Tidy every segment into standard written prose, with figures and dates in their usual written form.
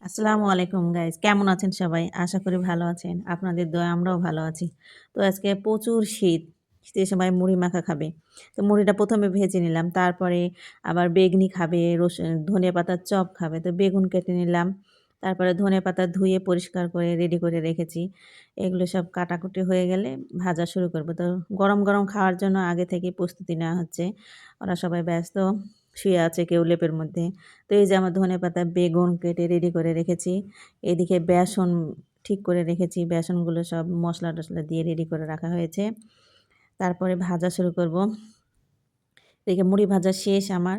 আসসালামু আলাইকুম গাইস। কেমন আছেন সবাই? আশা করি ভালো আছেন। আপনাদের দয়ায় আমরাও ভালো আছি। তো আজকে প্রচুর শীত। শীতের সময় মুড়ি মাখা খাবে। তো মুড়িটা ১ম এ ভেজে নিলাম। তারপরে আবার বেগনি খাবে, ধনেপাতার চপ খাবে। তো বেগুন কেটে নিলাম। তারপরে ধনেপাতা ধুয়ে পরিষ্কার করে রেডি করে রেখেছি। এগুলো সব কাটাকুটি হয়ে গেলে ভাজা শুরু করব। তো গরম, গরম খাওয়ার জন্য আগে থেকেই প্রস্তুতি নেওয়া হচ্ছে। ওরা সবাই ব্যস্ত। শুয়ে আছে কেউ লেপের মধ্যে। তো এই যে আমার ধনেপাতা, বেগুন কেটে রেডি করে রেখেছি। এদিকে বেসন ঠিক করে রেখেছি। বেসনগুলো সব মশলা-টশলা দিয়ে রেডি করে রাখা হয়েছে। তারপরে ভাজা শুরু করব। এদিকে মুড়ি ভাজা শেষ আমার।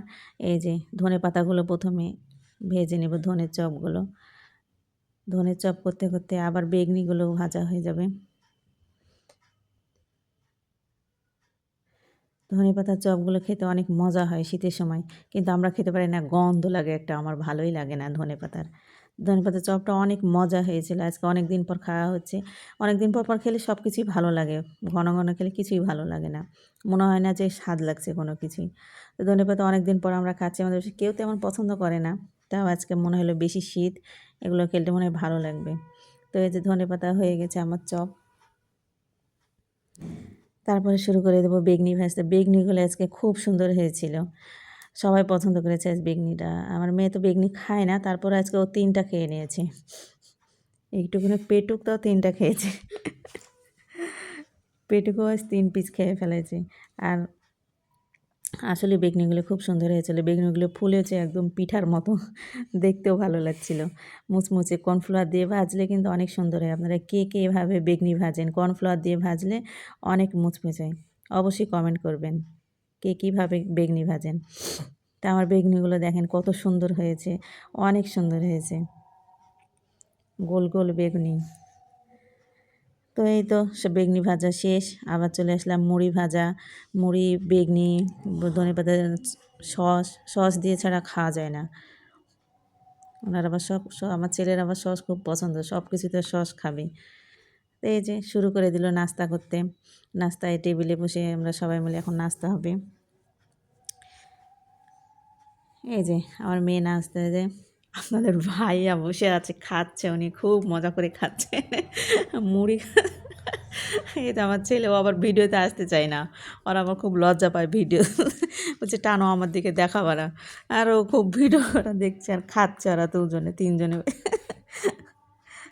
এই যে ধনেপাতাগুলো ১ম এ ভেজে নেব, ধনের চপগুলো। ধনের চপ করতে, করতে আবার বেগনিগুলোও ভাজা হয়ে যাবে। ধনেপাতার চপগুলো খেতে অনেক মজা হয় শীতের সময়। কিন্তু আমরা খেতে পারি না, গন্ধ লাগে একটা, আমার ভালোই লাগে না ধনেপাতার। ধনেপাতার চপটা অনেক মজা হয়েছিল। আজকে অনেকদিন পর খাওয়া হচ্ছে। অনেকদিন পর, পর খেলে সব কিছুই ভালো লাগে। ঘন, ঘন খেলে কিছুই ভালো লাগে না। মনে হয় না যে স্বাদ লাগছে কোনো কিছুই। তো ধনেপাতা অনেকদিন পর আমরা খাচ্ছি। আমাদের বাসায় কেউ তেমন পছন্দ করে না। তাও আজকে মনে হলো বেশি শীত, এগুলো খেলে মনে হয় ভালো লাগবে। তো এই যে ধনেপাতা হয়ে গেছে আমার চপ। তারপরে শুরু করে দেবো বেগনি ভাজতে। বেগনিগুলো আজকে খুব সুন্দর হয়েছিল। সবাই পছন্দ করেছে আজ বেগনিটা। আমার মেয়ে তো বেগনি খায় না, তারপরে আজকে ও ৩ টা খেয়ে নিয়েছে। একটুখানি পেটুক তাও ৩ টা খেয়েছে। পেটুকও আজ ৩ পিস খেয়ে ফেলেছে। আর আসলে বেগনিগুলো খুব সুন্দর হয়েছিল। বেগনিগুলো ফুলেছে একদম পিঠার মতো। দেখতেও ভালো লাগছিল। মুচমুচে কর্নফ্লাওয়ার দিয়ে ভাজলে কিন্তু অনেক সুন্দর হয়। আপনারা কে, কে এভাবে বেগনি ভাজেন? কর্নফ্লাওয়ার দিয়ে ভাজলে অনেক মুচমুচে হয়। অবশ্যই কমেন্ট করবেন। কে কীভাবে বেগনি ভাজেন? তা আমার বেগনিগুলো দেখেন কত সুন্দর হয়েছে। অনেক সুন্দর হয়েছে। গোল, গোল বেগুনি। তো এই তো বেগনি ভাজা শেষ। আবার চলে আসলাম মুড়ি ভাজা। মুড়ি, বেগনি, ধনেপাতা, সস দিয়ে ছাড়া খাওয়া যায় না। ওনার আবার আমার ছেলের আবার সস খুব পছন্দ। সব কিছুতে সস খাবে। তো এই যে শুরু করে দিল নাস্তা করতে। নাস্তায় টেবিলে বসে আমরা সবাই মিলে এখন নাস্তা হবে। এই যে আমার মেয়ে নাচতেছে। আপনাদের ভাইয়া বসে আছে, খাচ্ছে, উনি খুব মজা করে খাচ্ছে মুড়ি। এই তো আমার ছেলেও আবার ভিডিওতে আসতে চায় না। ওরা আবার খুব লজ্জা পায় ভিডিও। বলছে টানো আমার দিকে দেখাবা না। আর ও খুব ভিডিও ওরা দেখছে আর খাচ্ছে, ওরা দুজনে তিনজনে।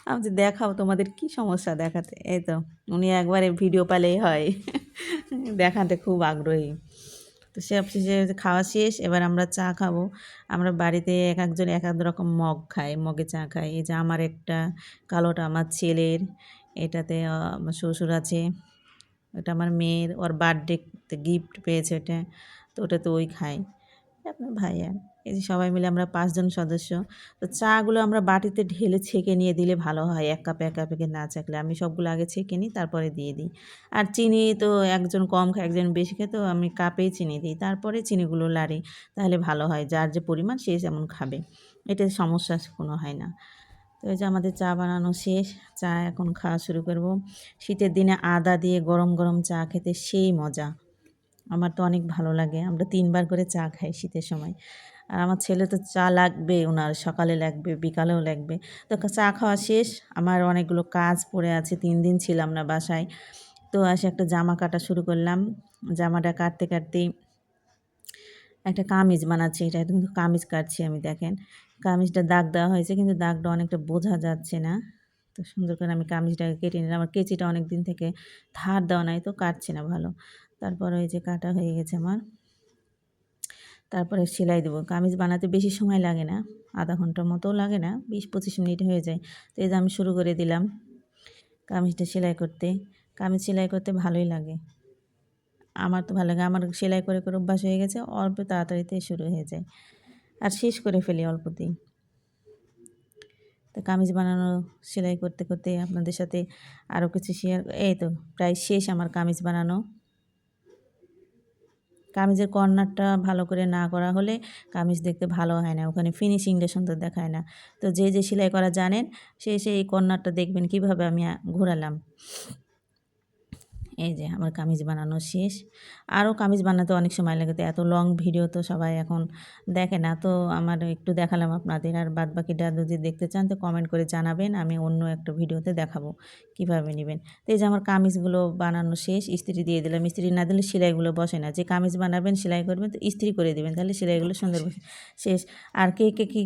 আমি যে দেখাও, তোমাদের কি সমস্যা দেখাতে? এই তো উনি একবারে ভিডিও পেলেই হয়। দেখাতে খুব আগ্রহী। তো সবশেষে খাওয়া শেষ। এবার আমরা চা খাবো। আমরা বাড়িতে এক একজন এক এক রকম মগ খাই, মগে চা খাই। এই যে আমার একটা, কালোটা আমার ছেলের, এটাতে আমার শ্বশুর আছে, ওটা আমার মেয়ের, ওর বার্থডেতে গিফট পেয়েছে ওটা। তো ওটা তো ওই খায়। আপনার ভাইয়া। এই যে সবাই মিলে আমরা ৫ জন সদস্য। তো চাগুলো আমরা বাটিতে ঢেলে ছেঁকে নিয়ে দিলে ভালো হয়। ১ কাপে ১ কাপে না ছাঁকলে। আমি সবগুলো আগে ছেঁকে নিই, তারপরে দিয়ে দিই। আর চিনি তো একজন কম খায়, একজন বেশি খায়, তো আমি কাপেই চিনি দিই। তারপরে চিনিগুলো লাড়ি। তাহলে ভালো হয়। যার যে পরিমাণ সে যেমন খাবে। এতে সমস্যা কোনো হয় না। তো এই যে আমাদের চা বানানো শেষ। চা এখন খাওয়া শুরু করব। শীতের দিনে আদা দিয়ে গরম, গরম চা খেতে সেই মজা। আমার তো অনেক ভালো লাগে। আমরা ৩ বার করে চা খাই শীতের সময়। আর আমার ছেলে তো চা লাগবে, উনার সকালে লাগবে, বিকালেও লাগবে। তো চা খাওয়া শেষ। আমার অনেকগুলো কাজ পড়ে আছে। ৩ দিন ছিলাম না বাসায়। তো এসে একটা জামা কাটা শুরু করলাম। জামাটা কাটতে, কাটতেই একটা কামিজ বানাচ্ছি। এটা কিন্তু কামিজ কাটছি আমি, দেখেন। কামিজটা দাগ দেওয়া হয়েছে, কিন্তু দাগটা অনেকটা বোঝা যাচ্ছে না। তো সুন্দর করে আমি কামিজটাকে কেটে নিলাম। আমার কেচিটা অনেক দিন থেকে ধার দেওয়া নাই, তো কাটছে না ভালো। তারপরে এই যে কাটা হয়ে গেছে আমার। তারপরে সেলাই দেবো। কামিজ বানাতে বেশি সময় লাগে না। আধা ঘন্টার মতোও লাগে না। ২০-২৫ মিনিট হয়ে যায়। তো এই যে আমি শুরু করে দিলাম কামিজটা সেলাই করতে। কামিজ সেলাই করতে ভালোই লাগে। আমার তো ভালো লাগে। আমার সেলাই করে, করে অভ্যাস হয়ে গেছে। অল্প তাড়াতাড়িতে শুরু হয়ে যায়। আর শেষ করে ফেলি অল্পতেই। তো কামিজ বানানো, সেলাই করতে, করতে আপনাদের সাথে আরও কিছু শেয়ার, এই তো প্রায় শেষ আমার কামিজ বানানো। কামিজের কর্নারটা ভালো করে না করা হলে কামিজ দেখতে ভালো হয় না। ওখানে ফিনিশিংটা সুন্দর দেখায় না। তো যে, যে সেলাই করা জানেন সে এই কর্নারটা দেখবেন কীভাবে আমি ঘোরালাম। এই যে আমার কামিজ বানানো শেষ। আরও কামিজ বানাতে অনেক সময় লাগে, তো এত লং ভিডিও তো সবাই এখন দেখে না, তো আমার একটু দেখালাম আপনাদের। আর বাদবাকিটা যদি দেখতে চান তো কমেন্ট করে জানাবেন, আমি অন্য একটা ভিডিওতে দেখাবো কীভাবে নেবেন। তো এই যে আমার কামিজগুলো বানানো শেষ, ইস্ত্রি দিয়ে দিলাম। ইস্ত্রি না দিলে সেলাইগুলো বসে না। যে কামিজ বানাবেন সেলাই করবেন তো ইস্ত্রি করে দেবেন, তাহলে সেলাইগুলো সুন্দর বসে। শেষ। আর কে কে কী